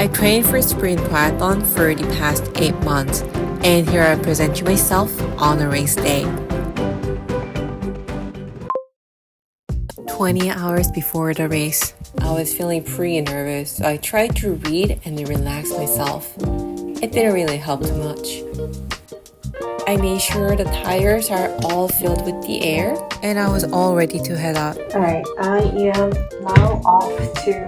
I trained for Sprint Triathlon for the past 8 months, and here I present you myself on a race day. 20 hours before the race, I was feeling pretty nervous, so I tried to read and then relax myself. It didn't really help too much. I made sure the tires are all filled with the air, and I was all ready to head out. Alright, I am now off to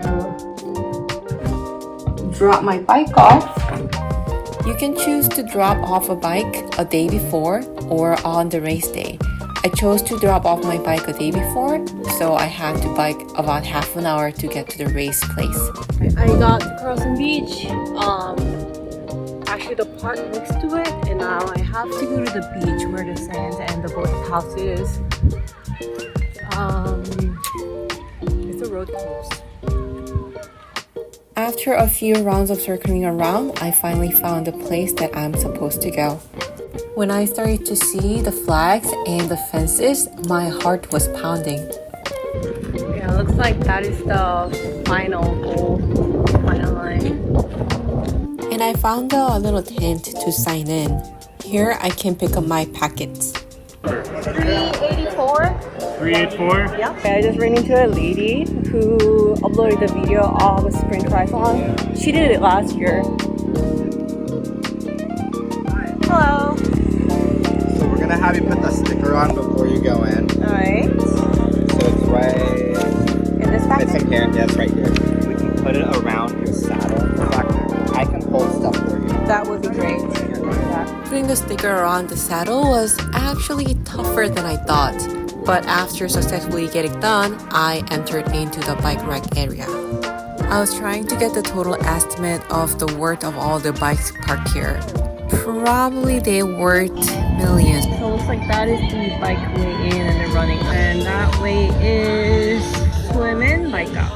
drop my bike off. You can choose to drop off a bike a day before or on the race day. I chose to drop off my bike a day before, so I had to bike about half an hour to get to the race place. I got to Carlson Beach, actually the park next to it, and now I have to go to the beach where the sand and the boat house is. It's a road course. After a few rounds of circling around, I finally found the place that I'm supposed to go. When I started to see the flags and the fences, my heart was pounding. Yeah, looks like that is the final goal, final line. And I found a little tent to sign in. Here I can pick up my packets. 384? 384? Yeah. I just ran into a lady who uploaded the video of a Sprint Triathlon. She did it last year. Hello. So we're gonna have you put the sticker on before you go in. Alright. So it's right In this packet? it's in here. Yeah, it's right here. We can put it around your saddle. I can hold stuff for you. That would be great. Putting the sticker around the saddle was actually tougher than I thought. But after successfully getting done, I entered into the bike rack area. I was trying to get the total estimate of the worth of all the bikes parked here. Probably they worth millions. So it looks like that is the bike way in and the running. And that way is swim in, bike out.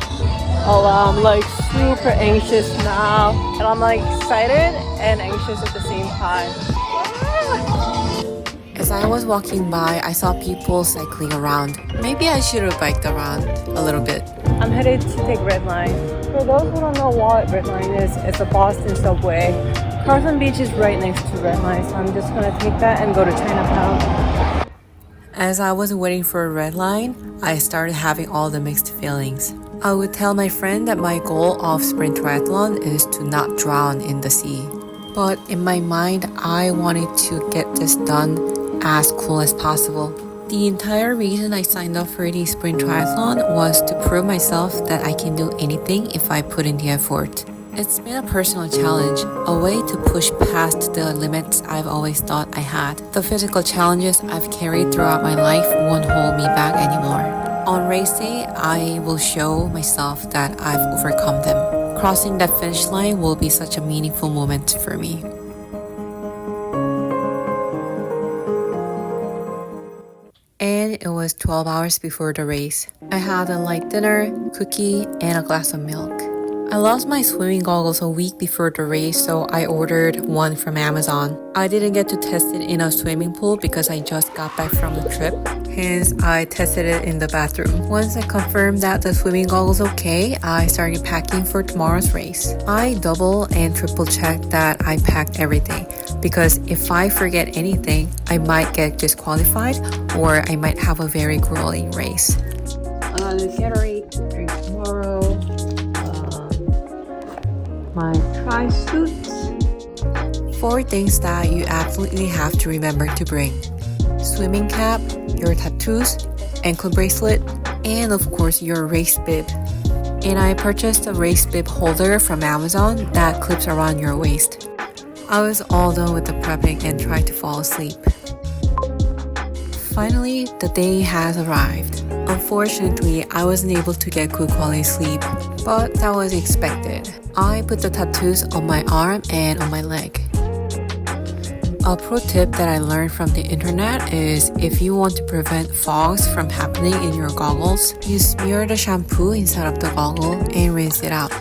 Oh, I'm like super anxious now. And I'm like excited and anxious at the same time. As I was walking by, I saw people cycling around. Maybe I should have biked around a little bit. I'm headed to take Red Line. For those who don't know what Red Line is, it's a Boston subway. Carlson Beach is right next to Red Line, so I'm just gonna take that and go to Chinatown. As I was waiting for a red line, I started having all the mixed feelings. I would tell my friend that my goal of Sprint Triathlon is to not drown in the sea. But in my mind, I wanted to get this done as cool as possible. The entire reason I signed up for the Sprint Triathlon was to prove myself that I can do anything if I put in the effort. It's been a personal challenge, a way to push past the limits I've always thought I had. The physical challenges I've carried throughout my life won't hold me back anymore. On race day, I will show myself that I've overcome them. Crossing that finish line will be such a meaningful moment for me. And it was 12 hours before the race. I had a light dinner, cookie, and a glass of milk. I lost my swimming goggles a week before the race, so I ordered one from Amazon. I didn't get to test it in a swimming pool because I just got back from the trip. Hence, I tested it in the bathroom. Once I confirmed that the swimming goggles okay, I started packing for tomorrow's race. I double and triple checked that I packed everything because if I forget anything, I might get disqualified or I might have a very grueling race. Gatorade drink tomorrow. My tri-suits. 4 things that you absolutely have to remember to bring: swimming cap, your tattoos, ankle bracelet, and of course your race bib. And I purchased a race bib holder from Amazon that clips around your waist. I was all done with the prepping and tried to fall asleep. Finally, the day has arrived. Unfortunately, I wasn't able to get good quality sleep, but that was expected. I put the tattoos on my arm and on my leg. A pro tip that I learned from the internet is if you want to prevent fogs from happening in your goggles, you smear the shampoo inside of the goggle and rinse it out.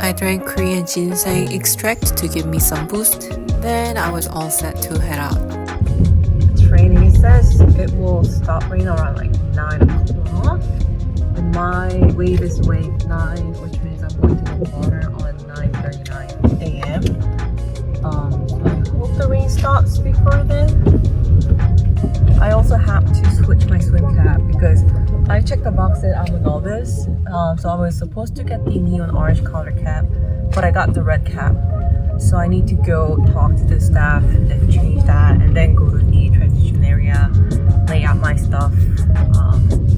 I drank Korean ginseng extract to give me some boost. Then I was all set to head out. It's raining. It says it will stop raining around like 9 o'clock. And my wave is wave 9, which means I'm going to the water checked the box that I'm a novice. So I was supposed to get the neon orange color cap, but I got the red cap. So I need to go talk to the staff and then change that and then go to the transition area, lay out my stuff.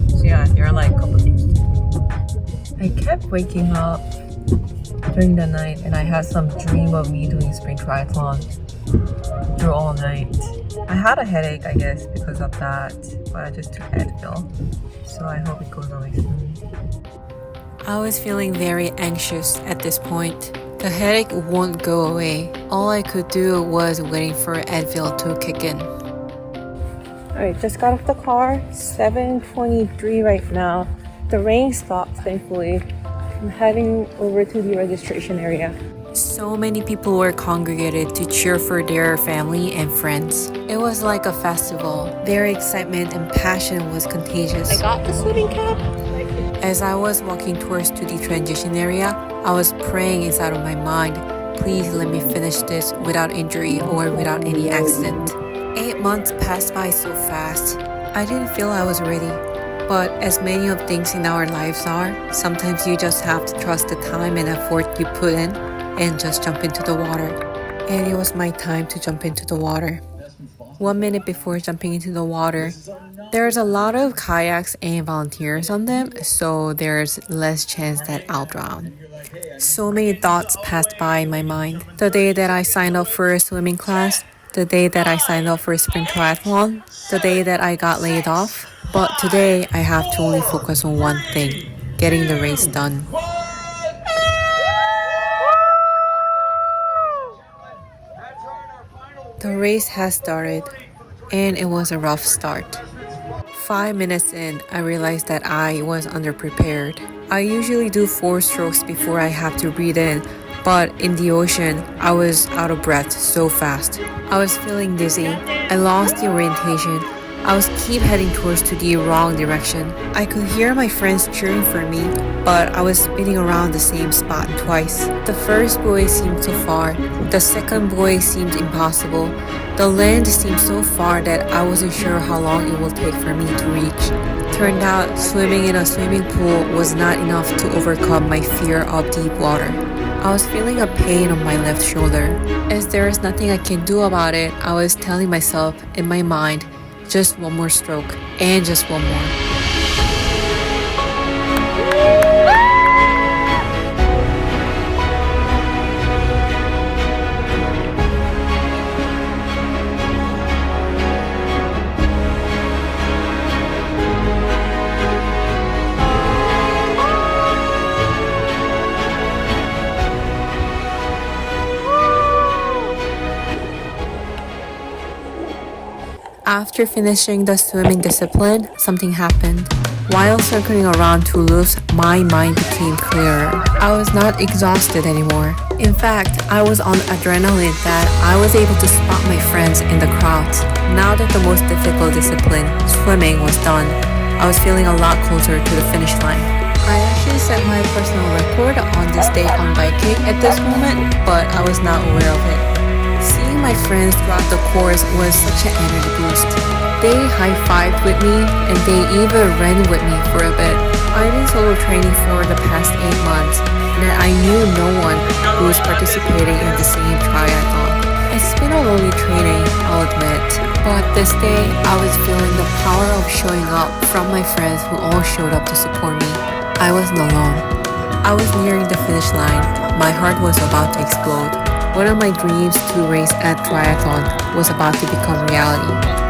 So yeah, there are like a couple things to do. I kept waking up during the night and I had some dream of me doing sprint triathlon through all night. I had a headache, I guess, because of that, but I just took Advil. So I hope it goes away soon. I was feeling very anxious at this point. The headache won't go away. All I could do was waiting for Advil to kick in. Alright, just got off the car. 7:23 right now. The rain stopped, thankfully. I'm heading over to the registration area. So many people were congregated to cheer for their family and friends. It was like a festival. Their excitement and passion was contagious. I got the swimming cap. As I was walking towards to the transition area, I was praying inside of my mind, please let me finish this without injury or without any accident. 8 months passed by so fast. I didn't feel I was ready. But as many of things in our lives are, sometimes you just have to trust the time and effort you put in and just jump into the water. And it was my time to jump into the water. 1 minute before jumping into the water, there's a lot of kayaks and volunteers on them, so there's less chance that I'll drown. So many thoughts passed by in my mind. The day that I signed up for a swimming class, the day that I signed up for a sprint triathlon, the day that I got laid off. But today, I have to only focus on one thing, getting the race done. The race has started, and it was a rough start. 5 minutes in, I realized that I was underprepared. I usually do 4 strokes before I have to breathe in, but in the ocean, I was out of breath so fast. I was feeling dizzy. I lost the orientation. I was keep heading towards to the wrong direction. I could hear my friends cheering for me, but I was spinning around the same spot twice. The first buoy seemed so far. The second buoy seemed impossible. The land seemed so far that I wasn't sure how long it will take for me to reach. Turned out, swimming in a swimming pool was not enough to overcome my fear of deep water. I was feeling a pain on my left shoulder. As there is nothing I can do about it, I was telling myself in my mind, just one more stroke, and just one more. After finishing the swimming discipline, something happened. While circling around Toulouse, my mind became clearer. I was not exhausted anymore. In fact, I was on adrenaline that I was able to spot my friends in the crowds. Now that the most difficult discipline, swimming, was done, I was feeling a lot closer to the finish line. I actually set my personal record on this day on biking at this moment, but I was not aware of it. Seeing my friends throughout the course was such an energy boost. They high-fived with me and they even ran with me for a bit. I've been solo training for the past 8 months and I knew no one who was participating in the same triathlon. It's been a lonely training, I'll admit, but this day I was feeling the power of showing up from my friends who all showed up to support me. I wasn't alone. I was nearing the finish line. My heart was about to explode. One of my dreams to race at triathlon was about to become reality.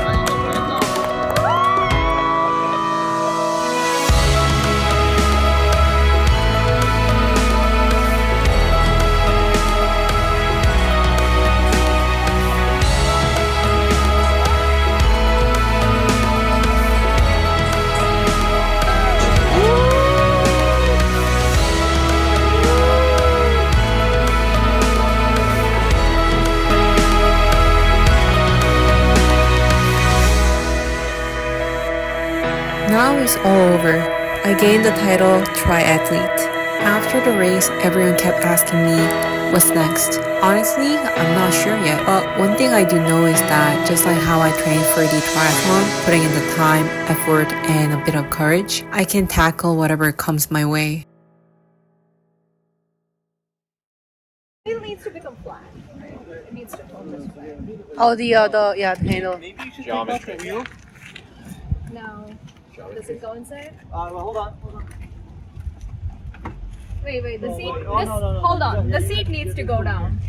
Now it's all over. I gained the title triathlete. After the race, everyone kept asking me, What's next? Honestly, I'm not sure yet. But one thing I do know is that just like how I train for the triathlon, putting in the time, effort, and a bit of courage, I can tackle whatever comes my way. It needs to become flat. Right? It needs to turn this way. Oh, the handle. Maybe you should geometry. No. Does it go inside? Well, hold on. Wait. The seat. no. Hold on. The seat needs to go down.